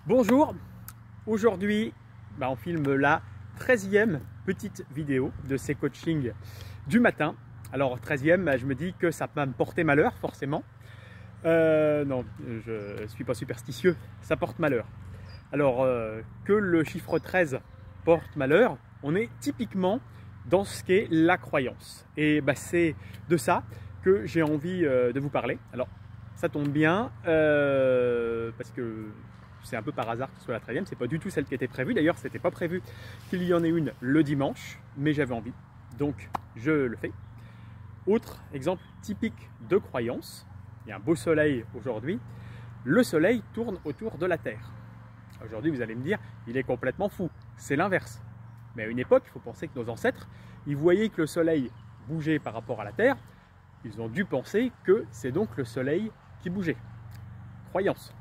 Bonjour, aujourd'hui on filme la 13e petite vidéo de ces coachings du matin. Alors 13e, je me dis que ça va me porter malheur forcément. Non, je ne suis pas superstitieux, ça porte malheur. Alors que le chiffre 13 porte malheur, on est typiquement dans ce qu'est la croyance. Et c'est de ça que j'ai envie de vous parler. Alors ça tombe bien parce que c'est un peu par hasard que ce soit la 13e, c'est pas du tout celle qui était prévue. D'ailleurs, c'était pas prévu qu'il y en ait une le dimanche, mais j'avais envie, donc je le fais. Autre exemple typique de croyance, il y a un beau soleil aujourd'hui, le soleil tourne autour de la Terre. Aujourd'hui, vous allez me dire, il est complètement fou, c'est l'inverse. Mais à une époque, il faut penser que nos ancêtres, ils voyaient que le soleil bougeait par rapport à la Terre, ils ont dû penser que c'est donc le soleil qui bougeait. Croyance.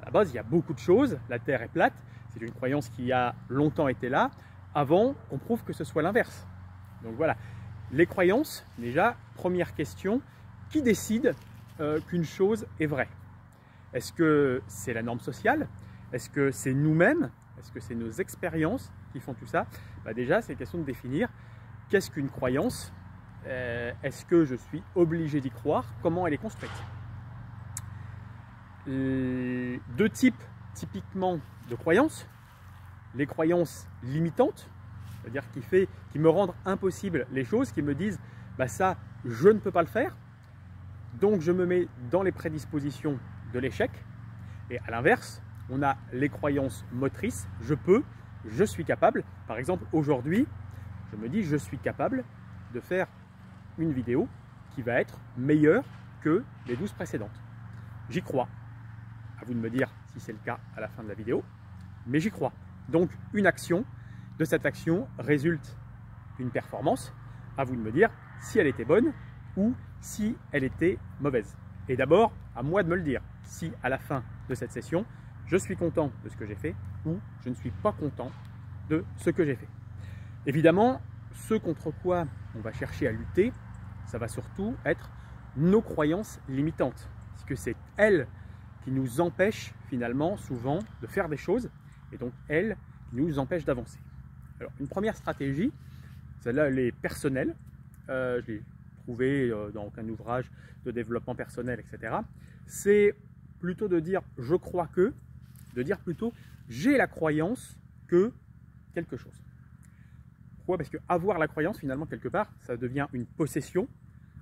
À la base, il y a beaucoup de choses, la Terre est plate, c'est une croyance qui a longtemps été là, avant qu'on prouve que ce soit l'inverse. Donc voilà, les croyances, déjà, première question, qui décide qu'une chose est vraie? Est-ce que c'est la norme sociale? Est-ce que c'est nous-mêmes? Est-ce que c'est nos expériences qui font tout ça? Déjà, c'est question de définir qu'est-ce qu'une croyance? Est-ce que je suis obligé d'y croire? Comment elle est construite? Deux types typiquement de croyances. Les croyances limitantes, c'est-à-dire qui me rendent impossible les choses, qui me disent ça, je ne peux pas le faire, donc je me mets dans les prédispositions de l'échec. Et à l'inverse, on a les croyances motrices, je peux, je suis capable. Par exemple, aujourd'hui, je me dis je suis capable de faire une vidéo qui va être meilleure que les 12 précédentes. J'y crois. À vous de me dire si c'est le cas à la fin de la vidéo, mais j'y crois. Donc une action, de cette action résulte une performance. À vous de me dire si elle était bonne ou si elle était mauvaise. Et d'abord, à moi de me le dire, si à la fin de cette session, je suis content de ce que j'ai fait ou je ne suis pas content de ce que j'ai fait. Évidemment, ce contre quoi on va chercher à lutter, ça va surtout être nos croyances limitantes, puisque c'est elles qui nous empêchent finalement souvent de faire des choses et donc elles qui nous empêchent d'avancer. Alors une première stratégie, celle-là elle est personnelle, je l'ai trouvée dans un ouvrage de développement personnel, etc. C'est plutôt de dire je crois que, de dire plutôt j'ai la croyance que quelque chose. Pourquoi? Parce que avoir la croyance finalement quelque part ça devient une possession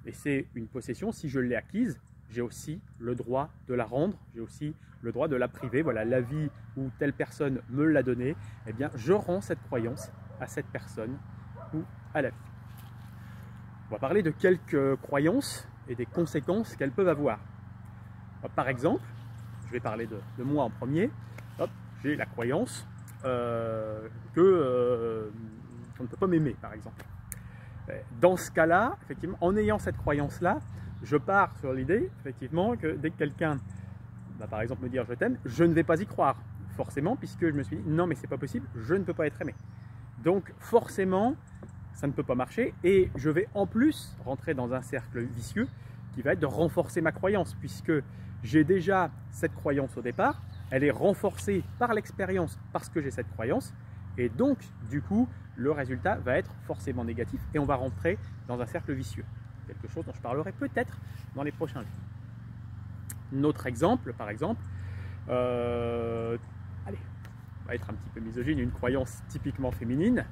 et c'est une possession, si je l'ai acquise, j'ai aussi le droit de la rendre, j'ai aussi le droit de la priver. Voilà, la vie où telle personne me l'a donnée, eh bien, je rends cette croyance à cette personne ou à la vie. On va parler de quelques croyances et des conséquences qu'elles peuvent avoir. Par exemple, je vais parler de moi en premier. J'ai la croyance qu'on ne peut pas m'aimer, par exemple. Dans ce cas-là, effectivement, en ayant cette croyance-là, je pars sur l'idée, effectivement, que dès que quelqu'un va par exemple me dire je t'aime, je ne vais pas y croire, forcément, puisque je me suis dit non mais c'est pas possible, je ne peux pas être aimé. Donc forcément, ça ne peut pas marcher et je vais en plus rentrer dans un cercle vicieux qui va être de renforcer ma croyance, puisque j'ai déjà cette croyance au départ, elle est renforcée par l'expérience parce que j'ai cette croyance et donc du coup, le résultat va être forcément négatif et on va rentrer dans un cercle vicieux. Quelque chose dont je parlerai peut-être dans les prochains jours. Notre exemple, par exemple, allez, on va être un petit peu misogyne, une croyance typiquement féminine.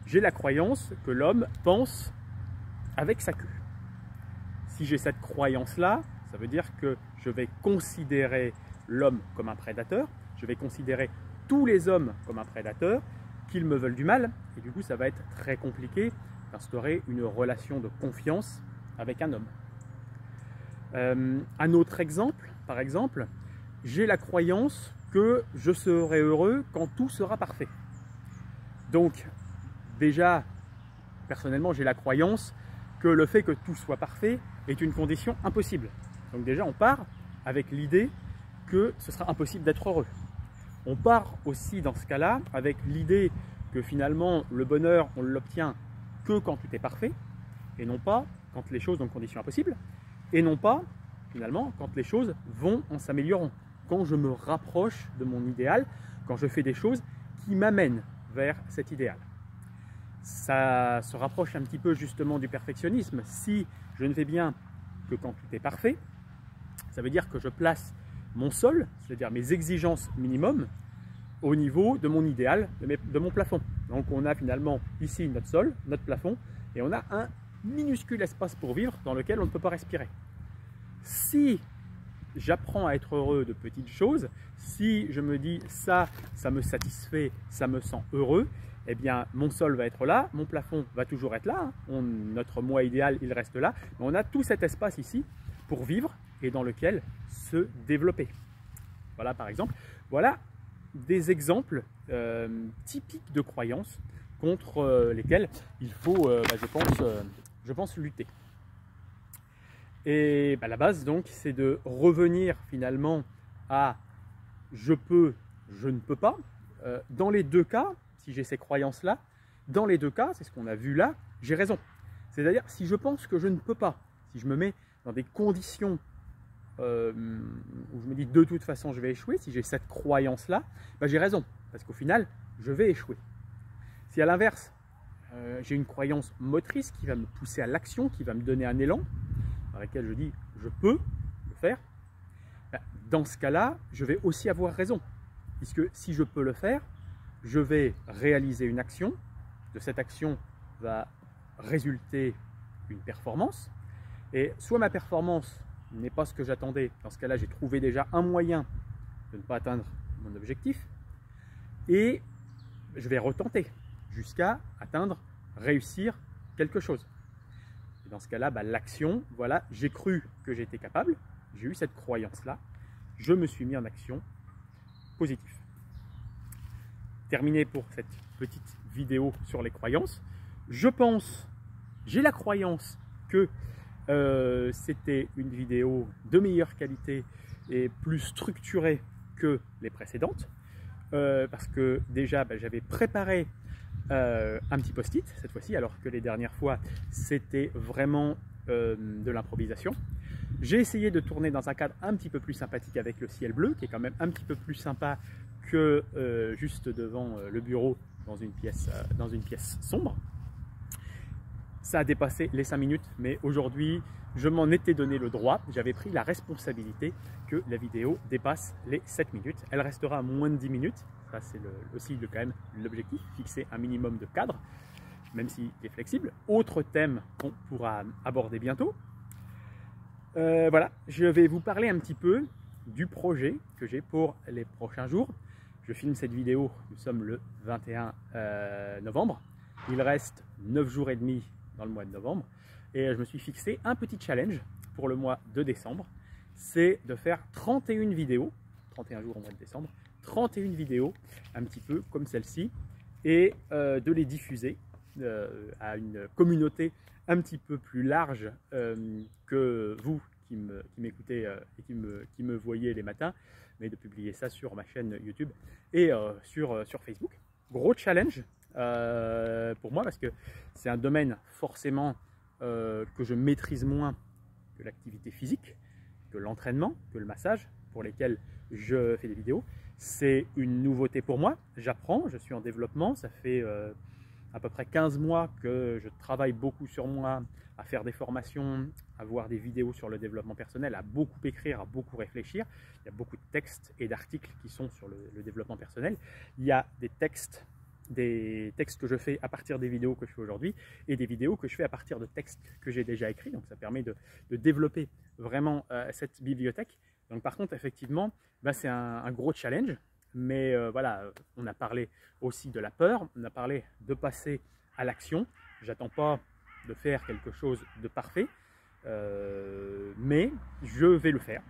J'ai la croyance que l'homme pense avec sa queue. Si j'ai cette croyance-là, ça veut dire que je vais considérer l'homme comme un prédateur, je vais considérer tous les hommes comme un prédateur, qu'ils me veulent du mal, et du coup ça va être très compliqué d'instaurer une relation de confiance avec un homme. Un autre exemple, par exemple, j'ai la croyance que je serai heureux quand tout sera parfait. Donc déjà, personnellement, j'ai la croyance que le fait que tout soit parfait est une condition impossible. Donc déjà, on part avec l'idée que ce sera impossible d'être heureux. On part aussi dans ce cas-là avec l'idée que finalement, le bonheur, on l'obtient que quand tout est parfait, et non pas quand les choses sont en condition impossible, et non pas finalement quand les choses vont en s'améliorant. quand je me rapproche de mon idéal, quand je fais des choses qui m'amènent vers cet idéal. Ça se rapproche un petit peu justement du perfectionnisme. Si je ne fais bien que quand tout est parfait, ça veut dire que je place mon sol, c'est-à-dire mes exigences minimum, au niveau de mon idéal, de mon plafond. Donc on a finalement ici notre sol, notre plafond, et on a un minuscule espace pour vivre dans lequel on ne peut pas respirer. Si j'apprends à être heureux de petites choses, si je me dis ça me satisfait, ça me sent heureux, eh bien mon sol va être là, mon plafond va toujours être là, hein. Notre moi idéal il reste là, mais on a tout cet espace ici pour vivre et dans lequel se développer. Voilà par exemple, voilà des exemples typiques de croyances contre lesquelles il faut, je pense, lutter. Et la base donc c'est de revenir finalement à je peux, je ne peux pas. Dans les deux cas, si j'ai ces croyances là, dans les deux cas, c'est ce qu'on a vu là, j'ai raison. C'est-à-dire si je pense que je ne peux pas, si je me mets dans des conditions où je me dis de toute façon je vais échouer, si j'ai cette croyance là, j'ai raison, parce qu'au final je vais échouer. Si à l'inverse j'ai une croyance motrice qui va me pousser à l'action, qui va me donner un élan, dans laquelle je dis je peux le faire, dans ce cas-là je vais aussi avoir raison, puisque si je peux le faire, je vais réaliser une action, de cette action va résulter une performance, et soit ma performance n'est pas ce que j'attendais, dans ce cas-là j'ai trouvé déjà un moyen de ne pas atteindre mon objectif, et je vais retenter jusqu'à atteindre, réussir quelque chose. Et dans ce cas-là, l'action, voilà, j'ai cru que j'étais capable, j'ai eu cette croyance-là, je me suis mis en action positive. Terminé pour cette petite vidéo sur les croyances. J'ai la croyance que c'était une vidéo de meilleure qualité et plus structurée que les précédentes, parce que déjà j'avais préparé un petit post-it cette fois-ci, alors que les dernières fois c'était vraiment de l'improvisation. J'ai essayé de tourner dans un cadre un petit peu plus sympathique avec le ciel bleu, qui est quand même un petit peu plus sympa que juste devant le bureau dans une pièce sombre. Ça a dépassé les 5 minutes, mais aujourd'hui, je m'en étais donné le droit. J'avais pris la responsabilité que la vidéo dépasse les 7 minutes. Elle restera à moins de 10 minutes. Ça, c'est aussi quand même l'objectif, fixer un minimum de cadre, même s'il est flexible. Autre thème qu'on pourra aborder bientôt. Voilà, je vais vous parler un petit peu du projet que j'ai pour les prochains jours. Je filme cette vidéo, nous sommes le 21 novembre. Il reste 9 jours et demi dans le mois de novembre et je me suis fixé un petit challenge pour le mois de décembre, c'est de faire 31 vidéos, 31 jours au mois de décembre, 31 vidéos un petit peu comme celle-ci et de les diffuser à une communauté un petit peu plus large que vous qui m'écoutez et qui me voyez les matins, mais de publier ça sur ma chaîne YouTube et sur Facebook. Gros challenge pour moi parce que c'est un domaine forcément que je maîtrise moins que l'activité physique, que l'entraînement, que le massage, pour lesquels je fais des vidéos. C'est une nouveauté pour moi, j'apprends, je suis en développement, ça fait à peu près 15 mois que je travaille beaucoup sur moi, à faire des formations, à voir des vidéos sur le développement personnel, à beaucoup écrire, à beaucoup réfléchir. Il y a beaucoup de textes et d'articles qui sont sur le développement personnel. Il y a des textes que je fais à partir des vidéos que je fais aujourd'hui et des vidéos que je fais à partir de textes que j'ai déjà écrits. Donc ça permet de développer vraiment cette bibliothèque. Donc par contre, effectivement, c'est un gros challenge. Mais voilà, on a parlé aussi de la peur, on a parlé de passer à l'action. J'attends pas de faire quelque chose de parfait, mais je vais le faire.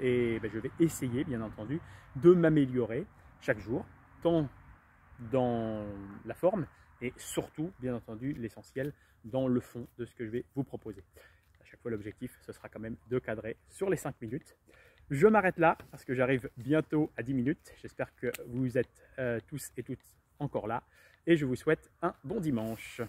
Et je vais essayer, bien entendu, de m'améliorer chaque jour, tant dans la forme et surtout, bien entendu, l'essentiel dans le fond de ce que je vais vous proposer. À chaque fois, l'objectif, ce sera quand même de cadrer sur les 5 minutes. Je m'arrête là parce que j'arrive bientôt à 10 minutes. J'espère que vous êtes tous et toutes encore là et je vous souhaite un bon dimanche.